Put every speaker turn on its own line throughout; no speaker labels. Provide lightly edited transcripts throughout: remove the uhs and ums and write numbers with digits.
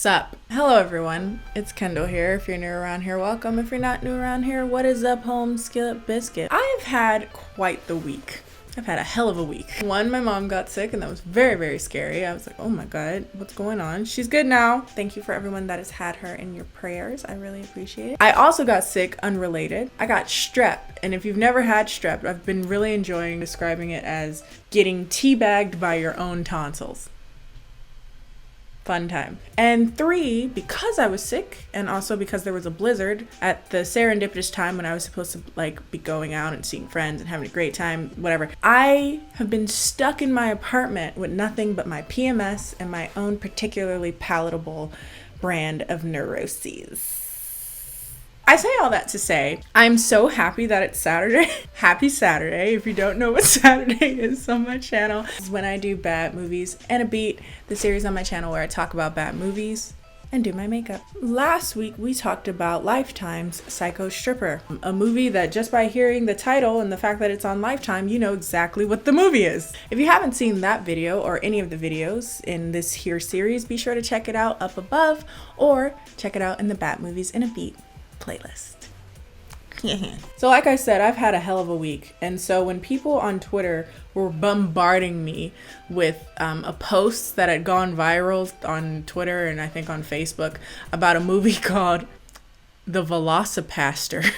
Sup? Hello everyone, it's Kendall here. If you're new around here, welcome. If you're not new around here, what is up, home skillet biscuit? I have had quite the week. I've had a hell of a week. One, my mom got sick and that was very, very scary. I was like, oh my God, what's going on? She's good now. Thank you for everyone that has had her in your prayers. I really appreciate it. I also got sick, unrelated. I got strep. And if you've never had strep, I've been really enjoying describing it as getting teabagged by your own tonsils. Fun time. And 3, because I was sick and also because there was a blizzard at the serendipitous time when I was supposed to be going out and seeing friends and having a great time, whatever. I have been stuck in my apartment with nothing but my PMS and my own particularly palatable brand of neuroses. I say all that to say, I'm so happy that it's Saturday. Happy Saturday. If you don't know what Saturday is on my channel, this is when I do Bad Movies and a Beat, the series on my channel where I talk about bad movies and do my makeup. Last week, we talked about Lifetime's Psycho Stripper, a movie that just by hearing the title and the fact that it's on Lifetime, you know exactly what the movie is. If you haven't seen that video or any of the videos in this here series, be sure to check it out up above or check it out in the Bad Movies and a Beat playlist. So like I said, I've had a hell of a week, and so when people on Twitter were bombarding me with a post that had gone viral on Twitter and I think on Facebook about a movie called The VELOCIPASTOR,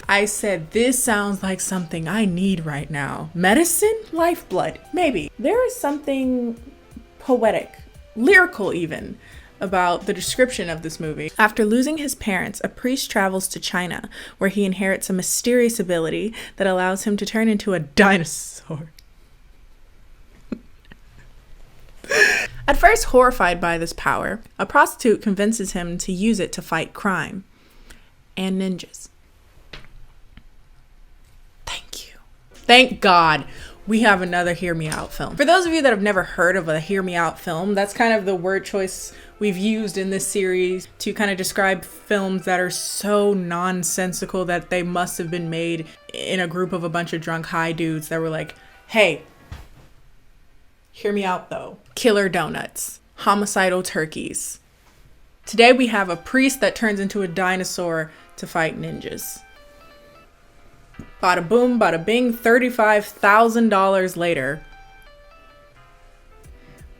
I said, this sounds like something I need right now. Medicine? Lifeblood? Maybe. There is something poetic, lyrical even, about the description of this movie. After losing his parents, a priest travels to China, where he inherits a mysterious ability that allows him to turn into a dinosaur. At first horrified by this power, a prostitute convinces him to use it to fight crime and ninjas. Thank you. Thank God. We have another Hear Me Out film. For those of you that have never heard of a Hear Me Out film, that's kind of the word choice we've used in this series to kind of describe films that are so nonsensical that they must have been made in a group of a bunch of drunk high dudes that were like, hey, hear me out though. Killer donuts, homicidal turkeys. Today we have a priest that turns into a dinosaur to fight ninjas. Bada boom, bada bing, $35,000 later,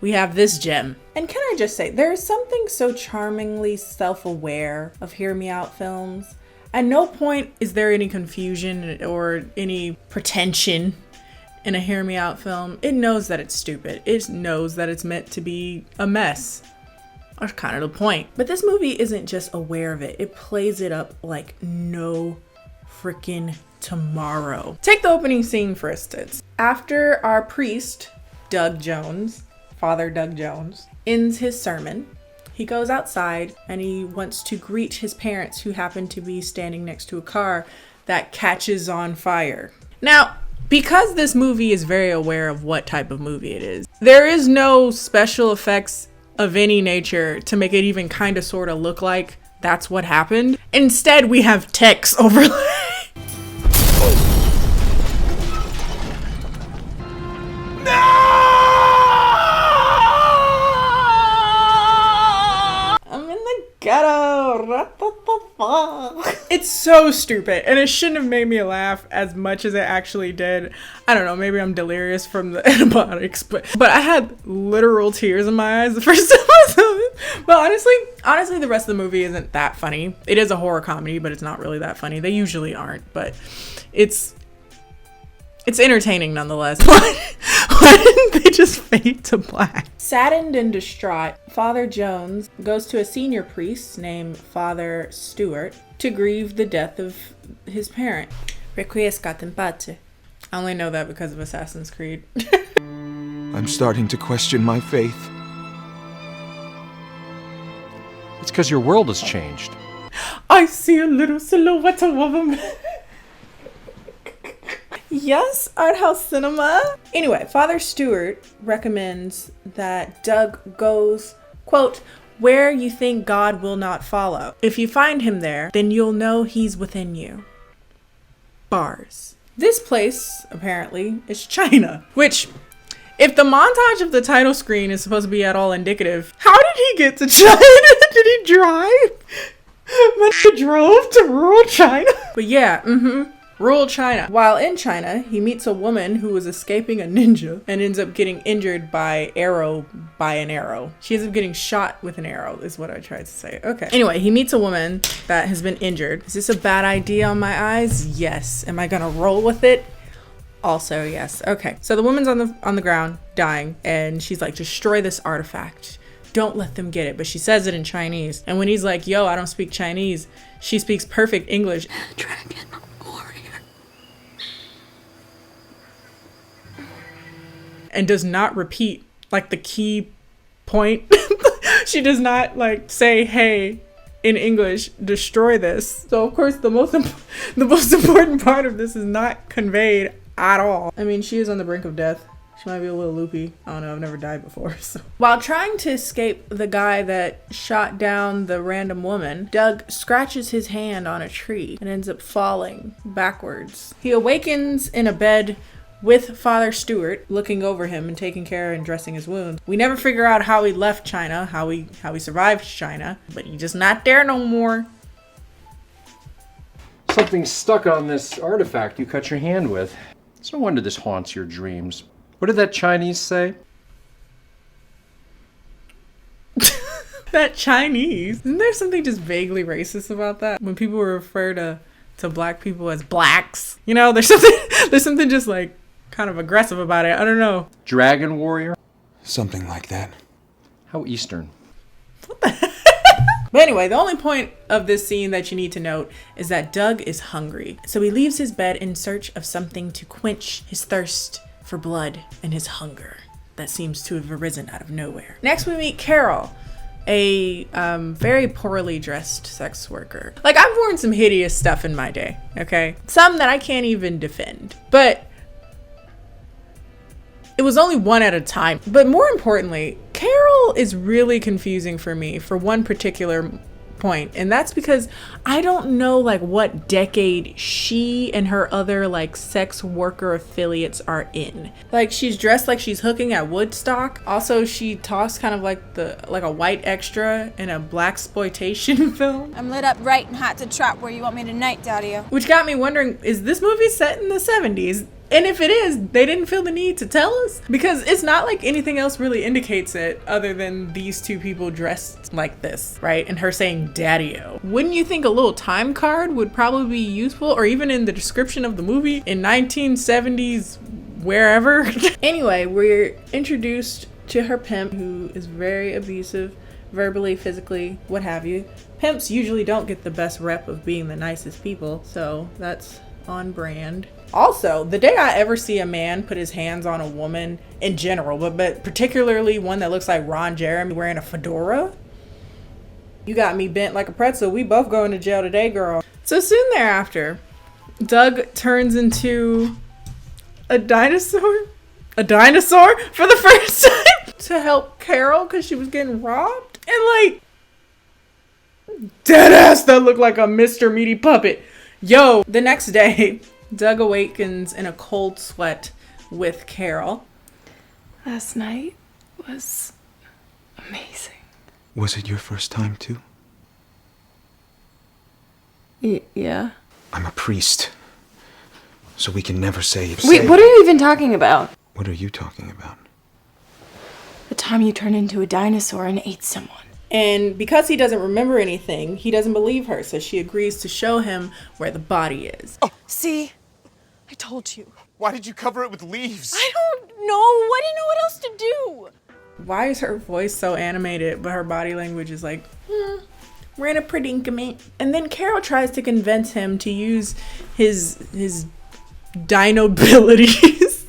we have this gem. And can I just say, there is something so charmingly self-aware of Hear Me Out films. At no point is there any confusion or any pretension in a Hear Me Out film. It knows that it's stupid. It knows that it's meant to be a mess. That's kind of the point. But this movie isn't just aware of it. It plays it up like no freaking tomorrow. Take the opening scene, for instance. After our priest, Doug Jones, Father Doug Jones, ends his sermon, he goes outside and he wants to greet his parents who happen to be standing next to a car that catches on fire. Now, because this movie is very aware of what type of movie it is, there is no special effects of any nature to make it even kind of sort of look like that's what happened. Instead, we have text overlay. It's so stupid and it shouldn't have made me laugh as much as it actually did. I don't know, maybe I'm delirious from the antibiotics, but I had literal tears in my eyes the first time I saw it. But honestly, the rest of the movie isn't that funny. It is a horror comedy, but it's not really that funny. They usually aren't, but it's entertaining nonetheless. Why didn't they just fade to black? Saddened and distraught, Father Jones goes to a senior priest named Father Stewart to grieve the death of his parent. Requiescat in pace. I only know that because of Assassin's Creed.
I'm starting to question my faith.
It's because your world has changed.
I see a little silhouette of a man. Yes, art house cinema. Anyway, Father Stewart recommends that Doug goes, quote, where you think God will not follow. If you find him there, then you'll know he's within you. Bars. This place, apparently, is China, which If the montage of the title screen is supposed to be at all indicative, how did he get to China? Did he drive? When he drove to rural China? But yeah, rural China. While in China, he meets a woman who was escaping a ninja and ends up getting injured by an arrow. She ends up getting shot with an arrow is what I tried to say. Okay. Anyway, he meets a woman that has been injured. Is this a bad idea on my eyes? Yes. Am I gonna roll with it? Also, yes. Okay. So the woman's on the ground dying and she's like, destroy this artifact. Don't let them get it. But she says it in Chinese. And when he's like, yo, I don't speak Chinese, she speaks perfect English. Dragon warrior. And does not repeat like the key point. She does not like say, hey, in English, destroy this. So of course the most important part of this is not conveyed at all. I mean, she is on the brink of death. She might be a little loopy. I don't know, I've never died before. So. While trying to escape the guy that shot down the random woman, Doug scratches his hand on a tree and ends up falling backwards. He awakens in a bed with Father Stewart looking over him and taking care and dressing his wounds. We never figure out how he left China, how he survived China, but he's just not there no more.
Something's stuck on this artifact you cut your hand with. It's no wonder this haunts your dreams. What did that Chinese say?
That Chinese? Isn't there something just vaguely racist about that? When people refer to black people as blacks, you know, there's something just like kind of aggressive about it. I don't know.
Dragon warrior?
Something like that.
How Eastern.
What the heck? But anyway, the only point of this scene that you need to note is that Doug is hungry. So he leaves his bed in search of something to quench his thirst for blood and his hunger that seems to have arisen out of nowhere. Next we meet Carol, a very poorly dressed sex worker. Like, I've worn some hideous stuff in my day, okay? Some that I can't even defend. But it was only one at a time. But more importantly, Carol is really confusing for me for one particular point, and that's because I don't know like what decade she and her other like sex worker affiliates are in. Like, she's dressed like she's hooking at Woodstock. Also, she talks kind of like a white extra in a blaxploitation film.
I'm lit up right and hot to trap where you want me tonight, Daddy-o.
Which got me wondering, is this movie set in the 70s? And if it is, they didn't feel the need to tell us, because it's not like anything else really indicates it other than these two people dressed like this, right? And her saying Daddy-o. Wouldn't you think a little time card would probably be useful, or even in the description of the movie in 1970s wherever? Anyway, we're introduced to her pimp, who is very abusive, verbally, physically, what have you. Pimps usually don't get the best rep of being the nicest people, so that's on brand. Also, the day I ever see a man put his hands on a woman in general, but particularly one that looks like Ron Jeremy wearing a fedora, you got me bent like a pretzel. We both going to jail today, girl. So soon thereafter, Doug turns into a dinosaur for the first time to help Carol because she was getting robbed. And like, dead ass, that looked like a Mr. Meaty puppet. Yo, the next day, Doug awakens in a cold sweat with Carol.
Last night was amazing.
Was it your first time too?
Yeah.
I'm a priest, so we can never say it's
Wait, what are you even talking about?
What are you talking about?
The time you turned into a dinosaur and ate someone.
And because he doesn't remember anything, he doesn't believe her, so she agrees to show him where the body is.
Oh.
See? I told you.
Why did you cover it with leaves?
I don't know. I didn't know what else to do.
Why is her voice so animated, but her body language is like, we're in a predicament. And then Carol tries to convince him to use his dino abilities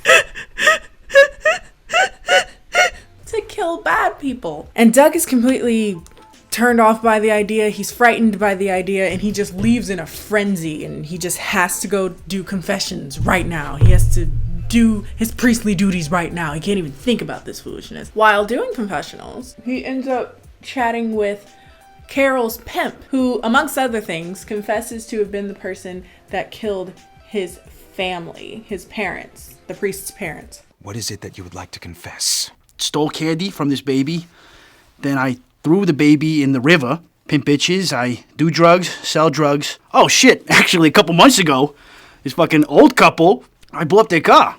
to kill bad people. And Doug is completely turned off by the idea. He's frightened by the idea, and he just leaves in a frenzy, and he just has to go do confessions right now. He has to do his priestly duties right now. He can't even think about this foolishness. While doing confessionals, he ends up chatting with Carol's pimp, who, amongst other things, confesses to have been the person that killed his family, his parents, the priest's parents.
What is it that you would like to confess?
Stole candy from this baby. Then I threw the baby in the river. Pimp bitches. I do drugs, sell drugs. Oh shit, actually a couple months ago, this fucking old couple, I blew up their car.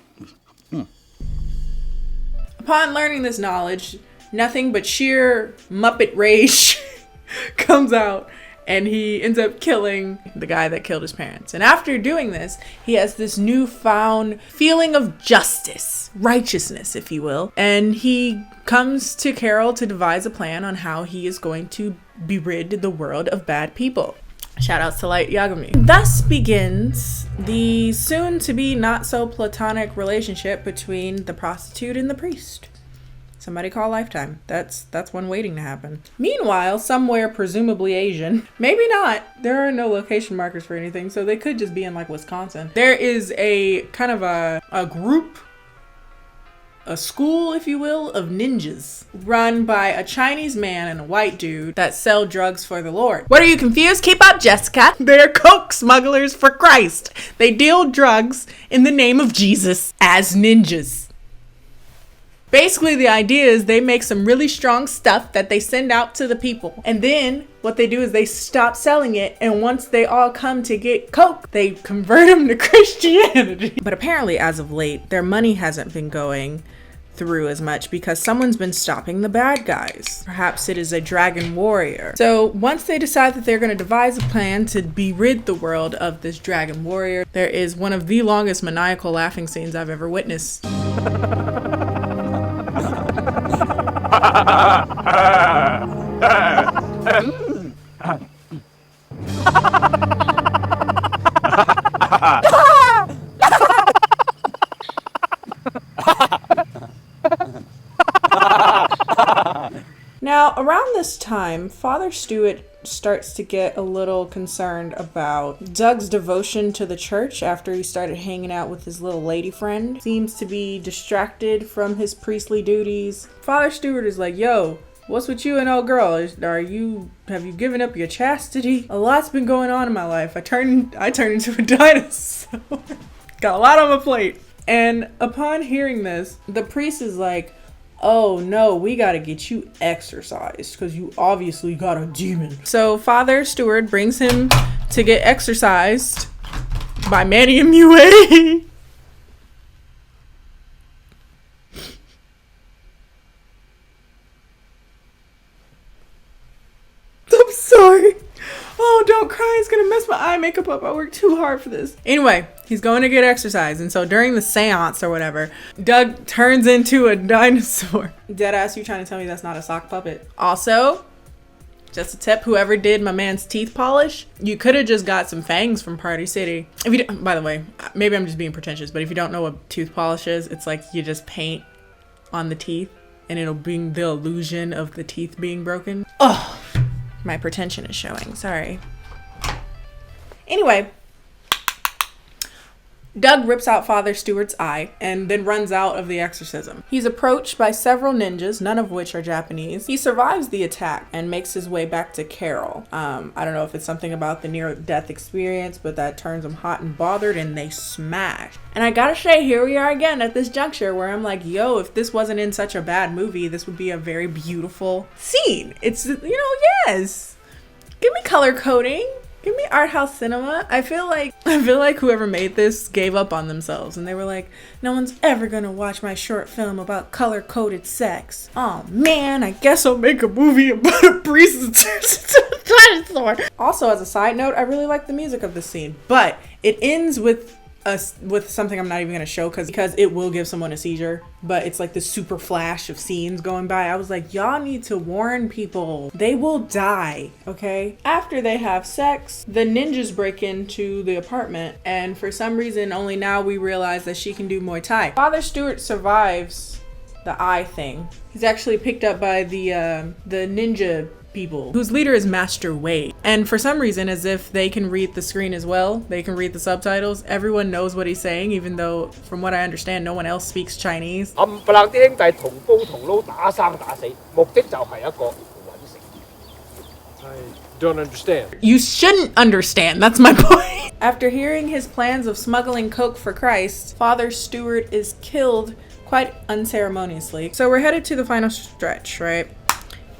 Upon learning this knowledge, nothing but sheer Muppet rage comes out, and he ends up killing the guy that killed his parents. And after doing this, he has this newfound feeling of justice, righteousness, if you will. And he comes to Carol to devise a plan on how he is going to rid the world of bad people. Shout outs to Light Yagami. Thus begins the soon-to-be not-so-platonic relationship between the prostitute and the priest. Somebody call Lifetime. That's one waiting to happen. Meanwhile, somewhere presumably Asian, maybe not, there are no location markers for anything, so they could just be in like Wisconsin. There is a kind of a group, a school, if you will, of ninjas run by a Chinese man and a white dude that sell drugs for the Lord. What, are you confused? Keep up, Jessica. They're coke smugglers for Christ. They deal drugs in the name of Jesus as ninjas. Basically, the idea is they make some really strong stuff that they send out to the people. And then what they do is they stop selling it. And once they all come to get coke, they convert them to Christianity. But apparently, as of late, their money hasn't been going through as much because someone's been stopping the bad guys. Perhaps it is a dragon warrior. So once they decide that they're going to devise a plan to rid the world of this dragon warrior, there is one of the longest maniacal laughing scenes I've ever witnessed. Now, around this time, Father Stewart starts to get a little concerned about Doug's devotion to the church after he started hanging out with his little lady friend. Seems to be distracted from his priestly duties. Father Stewart is like, yo, what's with you and old girl? Have you given up your chastity? A lot's been going on in my life. I turned into a dinosaur. Got a lot on my plate. And upon hearing this, the priest is like, oh no, we gotta get you exorcised because you obviously got a demon. So Father Stewart brings him to get exorcised by Manny and Mue. I'm sorry. Oh, don't cry. It's gonna mess my eye makeup up. I worked too hard for this. Anyway, he's going to get exercise. And so during the seance or whatever, Doug turns into a dinosaur. Deadass, you trying to tell me that's not a sock puppet? Also, just a tip, whoever did my man's teeth polish, you could have just got some fangs from Party City. If you, by the way, maybe I'm just being pretentious, but if you don't know what tooth polish is, it's like you just paint on the teeth and it'll bring the illusion of the teeth being broken. Oh, my pretension is showing, sorry. Anyway, Doug rips out Father Stewart's eye and then runs out of the exorcism. He's approached by several ninjas, none of which are Japanese. He survives the attack and makes his way back to Carol. I don't know if it's something about the near-death experience, but that turns him hot and bothered and they smash. And I gotta say, here we are again at this juncture where I'm like, yo, if this wasn't in such a bad movie, this would be a very beautiful scene. It's, yes. Give me color coding. Give me art house cinema. I feel like whoever made this gave up on themselves and they were like, no one's ever gonna watch my short film about color-coded sex. Oh man, I guess I'll make a movie about a priest and dinosaur. Also, as a side note, I really like the music of this scene, but it ends with something I'm not even gonna show because it will give someone a seizure, but it's like this super flash of scenes going by. I was like, y'all need to warn people. They will die, okay? After they have sex, the ninjas break into the apartment, and for some reason, only now we realize that she can do Muay Thai. Father Stewart survives the eye thing. He's actually picked up by the ninja people whose leader is Master Wei, and for some reason, as if they can read the screen as well, they can read the subtitles, everyone knows what he's saying, even though from what I understand no one else speaks Chinese. I
don't understand.
You shouldn't understand, that's my point. After hearing his plans of smuggling coke for Christ, Father Stewart is killed quite unceremoniously. So we're headed to the final stretch, right?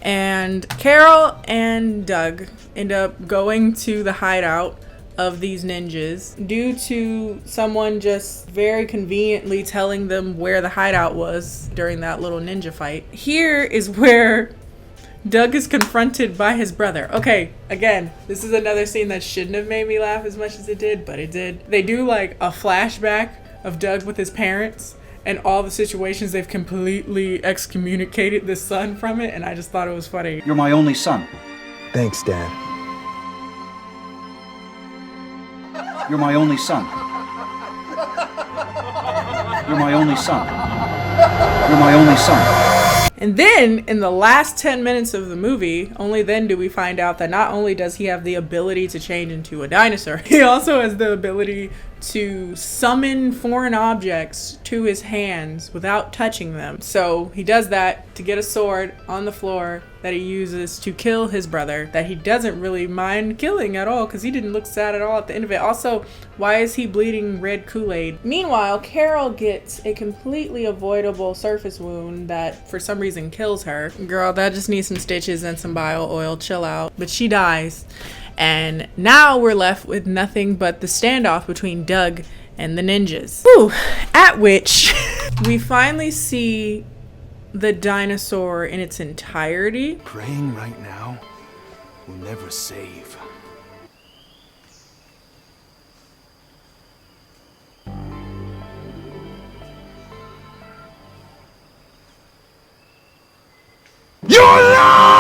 And Carol and Doug end up going to the hideout of these ninjas due to someone just very conveniently telling them where the hideout was during that little ninja fight. Here is where Doug is confronted by his brother. Okay, again, this is another scene that shouldn't have made me laugh as much as it did, but it did. They do like a flashback of Doug with his parents and all the situations they've completely excommunicated the son from it, and I just thought it was funny.
You're my only son.
Thanks, Dad.
You're my only son. You're my only son. You're my only son.
And then in the last 10 minutes of the movie, only then do we find out that not only does he have the ability to change into a dinosaur, he also has the ability to summon foreign objects to his hands without touching them. So he does that to get a sword on the floor that he uses to kill his brother, that he doesn't really mind killing at all because he didn't look sad at all at the end of it. Also, why is he bleeding red Kool-Aid? Meanwhile, Carol gets a completely avoidable surface wound that for some reason kills her. Girl, that just needs some stitches and some bio oil, chill out. But she dies. And now we're left with nothing but the standoff between Doug and the ninjas. Whew. At which we finally see the dinosaur in its entirety.
Praying right now will never save. Your life!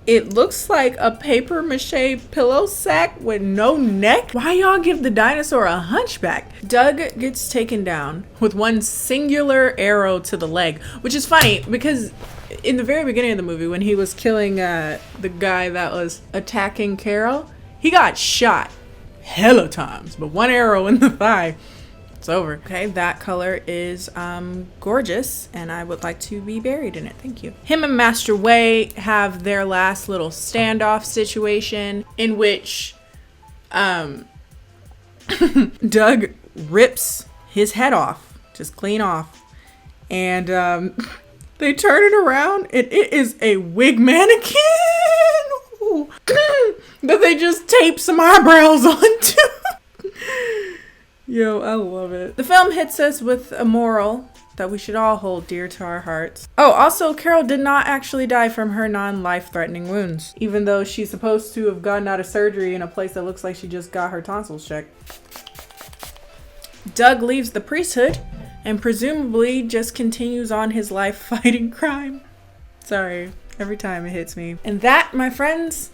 It looks like a paper mache pillow sack with no neck. Why y'all give the dinosaur a hunchback? Doug gets taken down with one singular arrow to the leg, which is funny because in the very beginning of the movie when he was killing the guy that was attacking Carol, he got shot hella times, but one arrow in the thigh, it's over. Okay, that color is gorgeous, and I would like to be buried in it. Thank you. Him and Master Wei have their last little standoff situation in which Doug rips his head off, just clean off, and they turn it around, and it is a wig mannequin that they just tape some eyebrows onto. Yo, I love it. The film hits us with a moral that we should all hold dear to our hearts. Oh, also, Carol did not actually die from her non-life-threatening wounds, even though she's supposed to have gotten out of surgery in a place that looks like she just got her tonsils checked. Doug leaves the priesthood and presumably just continues on his life fighting crime. Sorry, every time it hits me. And that, my friends,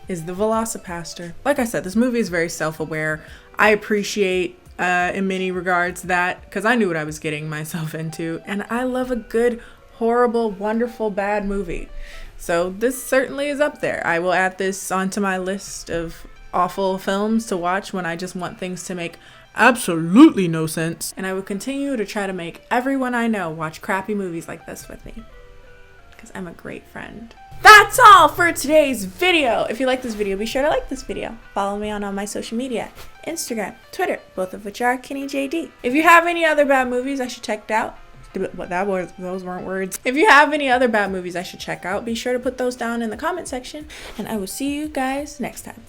is the VELOCIPASTOR. Like I said, this movie is very self-aware. I appreciate in many regards that, because I knew what I was getting myself into, and I love a good, horrible, wonderful, bad movie. So this certainly is up there. I will add this onto my list of awful films to watch when I just want things to make absolutely no sense. And I will continue to try to make everyone I know watch crappy movies like this with me, because I'm a great friend. That's all for today's video. If you like this video, be sure to like this video. Follow me on all my social media, Instagram, Twitter, both of which are KennieJD. If you have any other bad movies I should check out, those weren't words. If you have any other bad movies I should check out, be sure to put those down in the comment section, and I will see you guys next time.